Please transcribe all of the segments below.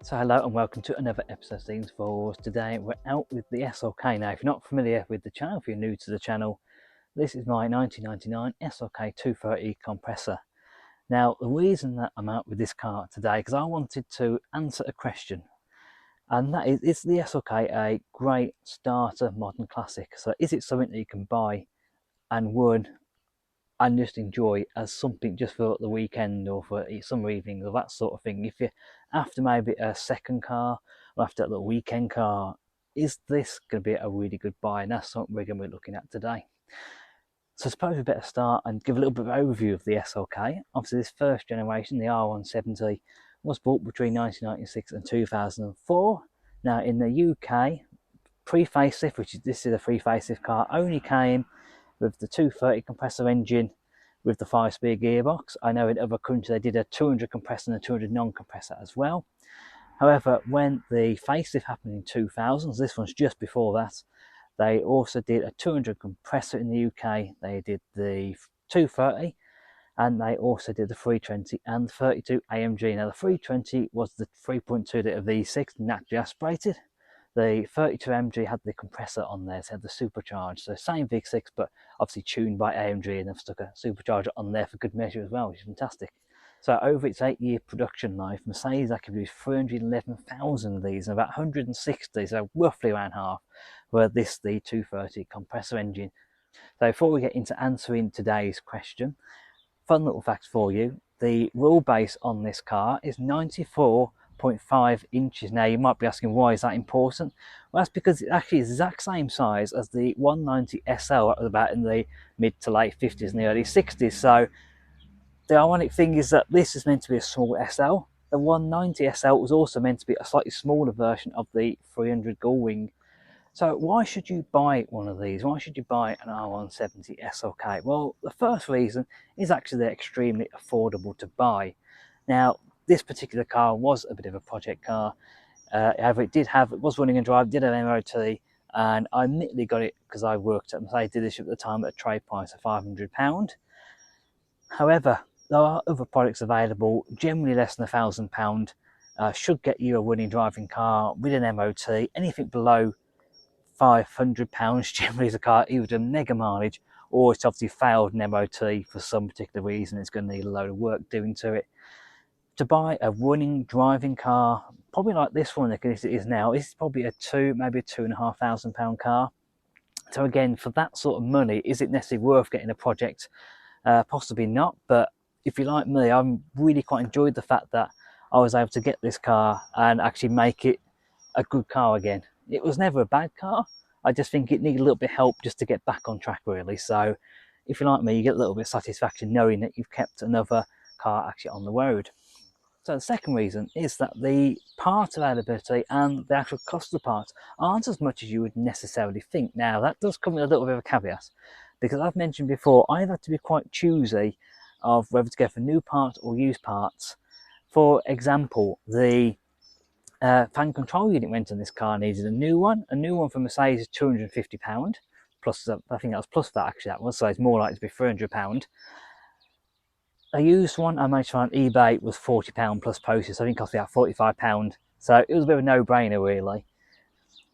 So hello and welcome to another episode of Things for Today. We're out with the SLK. Now if you're not familiar with the channel, if you're new to the channel, this is my 1999 SLK 230 compressor. Now the reason that I'm out with this car today, because I wanted to answer a question, and that is the SLK a great starter modern classic? So is it something that you can buy and run and just enjoy as something just for the weekend or for summer evenings or that sort of thing? If you're after maybe a second car or after a little weekend car, is this going to be a really good buy? And that's something we're going to be looking at today. So I suppose we better start and give a little bit of an overview of the SLK. Obviously this first generation, the R170, was bought between 1996 and 2004. Now in the UK, pre-facelift, which is this is a free facelift car, only came with the 230 compressor engine with the 5-speed gearbox. I know in other countries they did a 200 compressor and a 200 non-compressor as well. However, when the facelift happened in 2000s, this one's just before that, they also did a 200 compressor in the UK. They did the 230 and they also did the 320 and the 32 AMG. Now the 320 was the 3.2 litre V6 naturally aspirated. The 32 AMG had the compressor on there, so it had the supercharged. So same V6, but obviously tuned by AMG, and they've stuck a supercharger on there for good measure as well, which is fantastic. So over its 8-year production life, Mercedes actually produced 311,000 of these, and about 160, so roughly around half, were the 230 compressor engine. So before we get into answering today's question, fun little fact for you, the wheelbase on this car is 94.5 inches. Now you might be asking, why is that important? Well, that's because it's actually the exact same size as the 190 SL that was about in the mid to late 50s and the early 60s. So the ironic thing is that this is meant to be a small SL. The 190 SL was also meant to be a slightly smaller version of the 300 Gullwing. So why should you buy one of these? Why should you buy an R170 SLK? Well, the first reason is actually they're extremely affordable to buy. Now, this particular car was a bit of a project car. However, it was running and drive, did an MOT, and I admittedly got it because I worked at Mercedes dealership at the time at a trade price of £500. However, there are other products available, generally less than £1,000, should get you a running driving car with an MOT. Anything below £500 generally is a car either done mega mileage or it's obviously failed an MOT for some particular reason. It's going to need a load of work doing to it. To buy a running driving car, probably like this one as it is now, this is probably maybe a £2,500 car. So again, for that sort of money, is it necessarily worth getting a project? Possibly not, but if you're like me, I've really quite enjoyed the fact that I was able to get this car and actually make it a good car again. It was never a bad car. I just think it needed a little bit of help just to get back on track, really. So if you're like me, you get a little bit of satisfaction knowing that you've kept another car actually on the road. So the second reason is that the part availability and the actual cost of the parts aren't as much as you would necessarily think. Now that does come with a little bit of a caveat, because I've mentioned before, I've had to be quite choosy of whether to go for new parts or used parts. For example, the fan control unit went on this car needed a new one from Mercedes is £250, plus I think that was plus that actually, that was, so it's more likely to be £300. A used one I managed to find on eBay was £40 plus postage, so I think it cost me about £45. So it was a bit of a no-brainer really.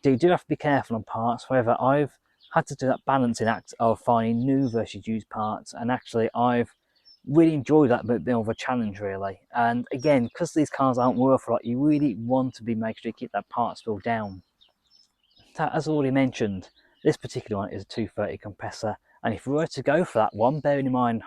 You do have to be careful on parts. However, I've had to do that balancing act of finding new versus used parts, and actually I've really enjoyed that bit of a challenge really. And again, because these cars aren't worth a lot, you really want to be making sure you keep that parts bill down. So as already mentioned, this particular one is a 230 compressor, and if we were to go for that one, bearing in mind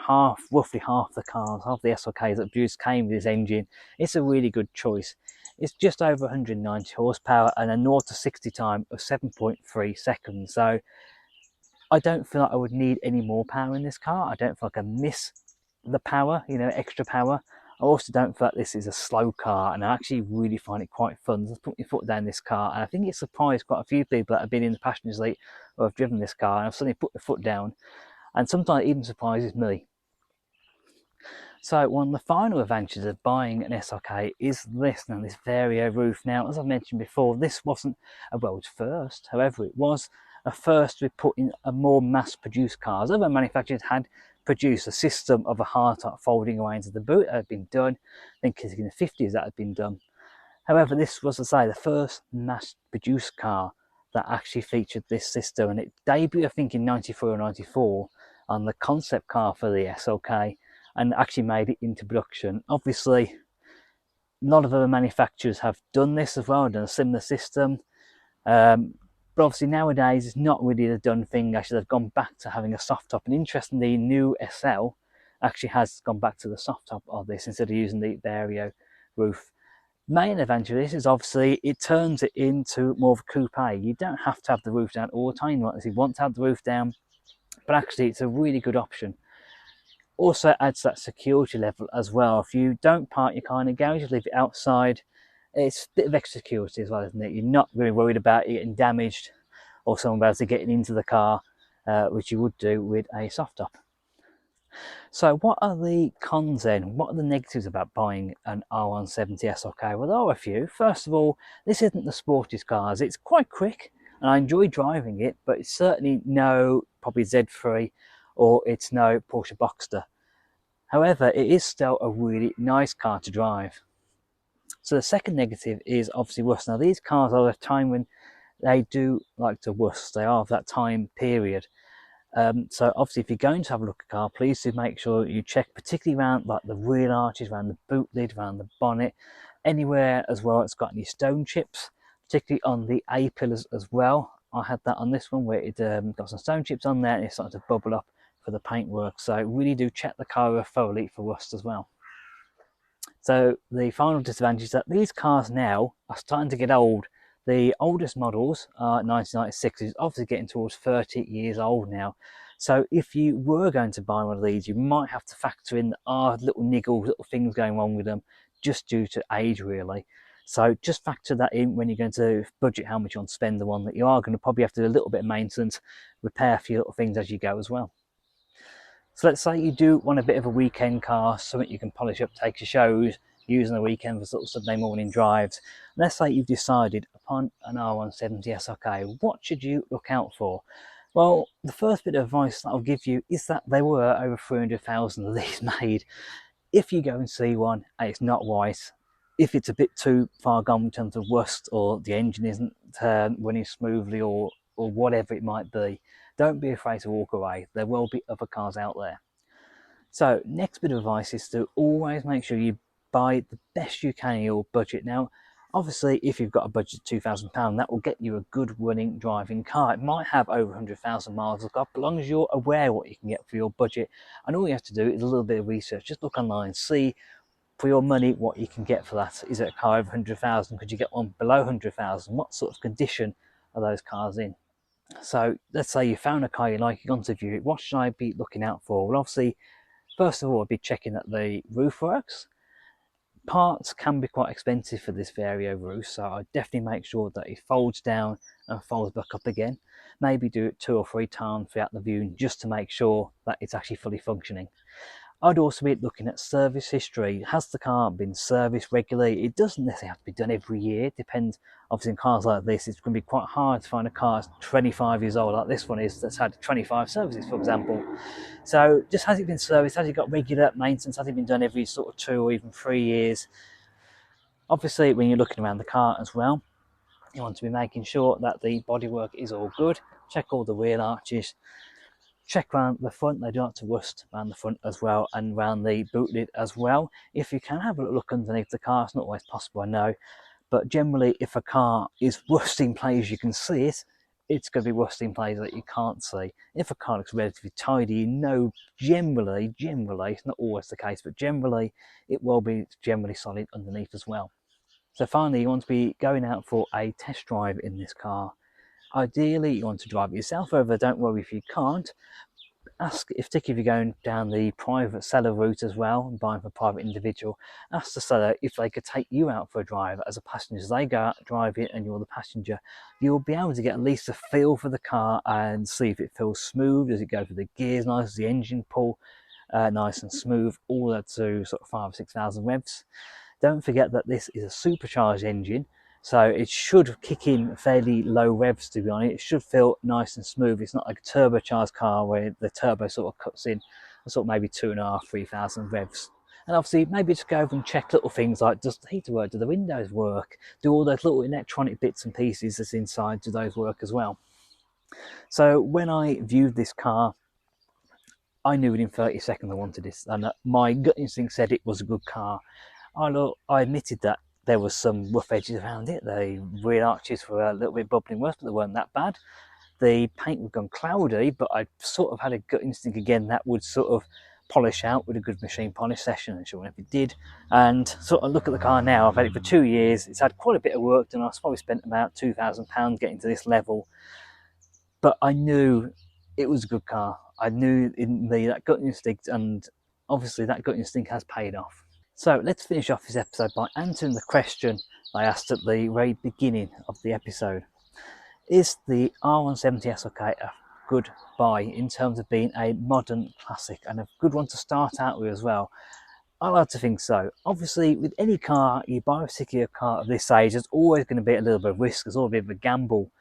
roughly half the cars, half the SLKs that produced came with this engine, it's a really good choice. It's just over 190 horsepower and a 0 to 60 time of 7.3 seconds. So I don't feel like I would need any more power in this car. I don't feel like I miss the power, extra power. I also don't feel like this is a slow car, and I actually really find it quite fun to put your foot down this car. And I think it surprised quite a few people that have been in the passenger seat or have driven this car and I've suddenly put the foot down, and sometimes it even surprises me. So one of the final advantages of buying an SLK is this Vario roof. Now, as I mentioned before, this wasn't a world's first. However, it was a first to be put in a more mass-produced cars. Other manufacturers had produced a system of a hardtop folding away into the boot that had been done. I think in the 50s that had been done. However, this was, as I say, the first mass-produced car that actually featured this system, and it debuted, I think, in 93 or 94 on the concept car for the SLK, and actually made it into production. Obviously, a lot of other manufacturers have done this as well, done a similar system. But obviously nowadays it's not really the done thing. Actually, they've gone back to having a soft top, and interestingly, new SL actually has gone back to the soft top of this instead of using the Vario roof. Main advantage of this is obviously it turns it into more of a coupe. You don't have to have the roof down all the time. You want to have the roof down, but actually it's a really good option. Also adds that security level as well. If you don't park your car in a garage, leave it outside, it's a bit of extra security as well, isn't it? You're not really worried about it getting damaged or someone else getting into the car, which you would do with a soft top. So what are the cons then? What are the negatives about buying an R170 SLK? Well, there are a few. First of all, this isn't the sportiest cars. It's quite quick and I enjoy driving it, but it's certainly no probably Z3 or it's no Porsche Boxster. However, it is still a really nice car to drive. So the second negative is obviously rust. Now these cars are a time when they do like to rust. They are of that time period. So obviously if you're going to have a look at a car, please do make sure you check particularly around like the wheel arches, around the boot lid, around the bonnet, anywhere as well it's got any stone chips, particularly on the A-pillars as well. I had that on this one where it got some stone chips on there and it started to bubble up for the paintwork. So really do check the car thoroughly for rust as well. So the final disadvantage is that these cars now are starting to get old. The oldest models are 1996, is obviously getting towards 30 years old now. So if you were going to buy one of these, you might have to factor in little niggles, little things going on with them, just due to age really. So just factor that in when you're going to budget how much you want to spend the one that you are going to probably have to do a little bit of maintenance, repair a few little things as you go as well. So let's say you do want a bit of a weekend car, something you can polish up, take to shows, use on the weekend for sort of Sunday morning drives. Let's say you've decided upon an R170 SLK, what should you look out for? Well, the first bit of advice that I'll give you is that there were over 300,000 of these made. If you go and see one and it's not white, if it's a bit too far gone in terms of rust or the engine isn't running smoothly or whatever it might be, don't be afraid to walk away. There will be other cars out there. So next bit of advice is to always make sure you buy the best you can in your budget. Now, obviously, if you've got a budget of £2,000, that will get you a good running driving car. It might have over 100,000 miles of car, but as long as you're aware what you can get for your budget, and all you have to do is a little bit of research. Just look online, see for your money what you can get for that. Is it a car over 100,000? Could you get one below 100,000? What sort of condition are those cars in? So let's say you found a car you like, you're going to view it. What should I be looking out for? Well, obviously, first of all, I'd be checking that the roof works. Parts can be quite expensive for this Vario roof, so I definitely make sure that it folds down and folds back up again. Maybe do it 2 or 3 times throughout the viewing just to make sure that it's actually fully functioning. I'd also be looking at service history. Has the car been serviced regularly? It doesn't necessarily have to be done every year. It depends. Obviously, in cars like this, it's going to be quite hard to find a car that's 25 years old, like this one is, that's had 25 services, for example. So just has it been serviced? Has it got regular maintenance? Has it been done every sort of 2 or even 3 years? Obviously, when you're looking around the car as well, you want to be making sure that the bodywork is all good. Check all the wheel arches. Check around the front, they do not to rust around the front as well, and around the boot lid as well. If you can have a look underneath the car, it's not always possible, I know, but generally if a car is rusting places you can see it, it's going to be rusting places that you can't see. If a car looks relatively tidy, you know generally, it's not always the case, but generally it will be generally solid underneath as well. So finally, you want to be going out for a test drive in this car. Ideally, you want to drive it yourself, however, don't worry if you can't. Ask, particularly if you're going down the private seller route as well, and buying for a private individual, ask the seller if they could take you out for a drive as a passenger. As they go out, drive it, and you're the passenger, you'll be able to get at least a feel for the car and see if it feels smooth. Does it go for the gears nice? Does the engine pull nice and smooth? All that to sort of 5,000 or 6,000 revs. Don't forget that this is a supercharged engine, so it should kick in fairly low revs, to be honest. It should feel nice and smooth. It's not like a turbocharged car where the turbo sort of cuts in sort of maybe 2,500 to 3,000 revs. And obviously maybe just go over and check little things like, does the heater work, do the windows work, do all those little electronic bits and pieces that's inside, do those work as well. So when I viewed this car, I knew within 30 seconds I wanted this, and my gut instinct said it was a good car. I admitted that there was some rough edges around it. The rear arches were a little bit bubbling worse, but they weren't that bad. The paint had gone cloudy, but I sort of had a gut instinct again that would sort of polish out with a good machine polish session, and sure enough it did. And sort of look at the car now, I've had it for 2 years, it's had quite a bit of work done. I've probably spent about £2,000 getting to this level, but I knew it was a good car. I knew in me that gut instinct, and obviously that gut instinct has paid off. So let's finish off this episode by answering the question I asked at the very beginning of the episode. Is the R170 SLK a good buy in terms of being a modern classic and a good one to start out with as well? I like to think so. Obviously, with any car you buy, particularly a car of this age, there's always going to be a little bit of risk, there's always a bit of a gamble.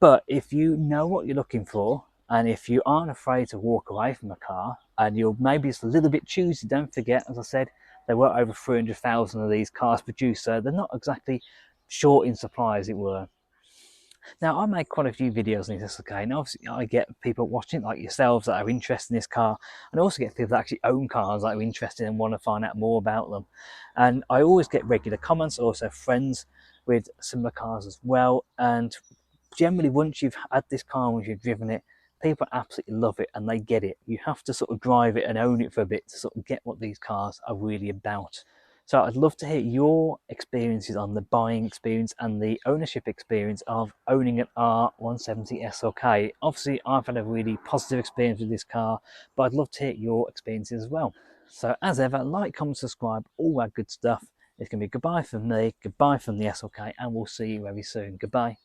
But if you know what you're looking for, and if you aren't afraid to walk away from a car, and you're maybe just a little bit choosy, don't forget, as I said, there were over 300,000 of these cars produced, so they're not exactly short in supply, as it were. Now, I make quite a few videos on this, okay, and obviously I get people watching like yourselves that are interested in this car, and I also get people that actually own cars that are interested and want to find out more about them. And I always get regular comments, also friends with similar cars as well, and generally once you've had this car, once you've driven it, people absolutely love it and they get it. You have to sort of drive it and own it for a bit to sort of get what these cars are really about. So I'd love to hear your experiences on the buying experience and the ownership experience of owning an R170 SLK. Obviously, I've had a really positive experience with this car, but I'd love to hear your experiences as well. So as ever, like, comment, subscribe, all that good stuff. It's going to be goodbye from me, goodbye from the SLK, and we'll see you very soon. Goodbye.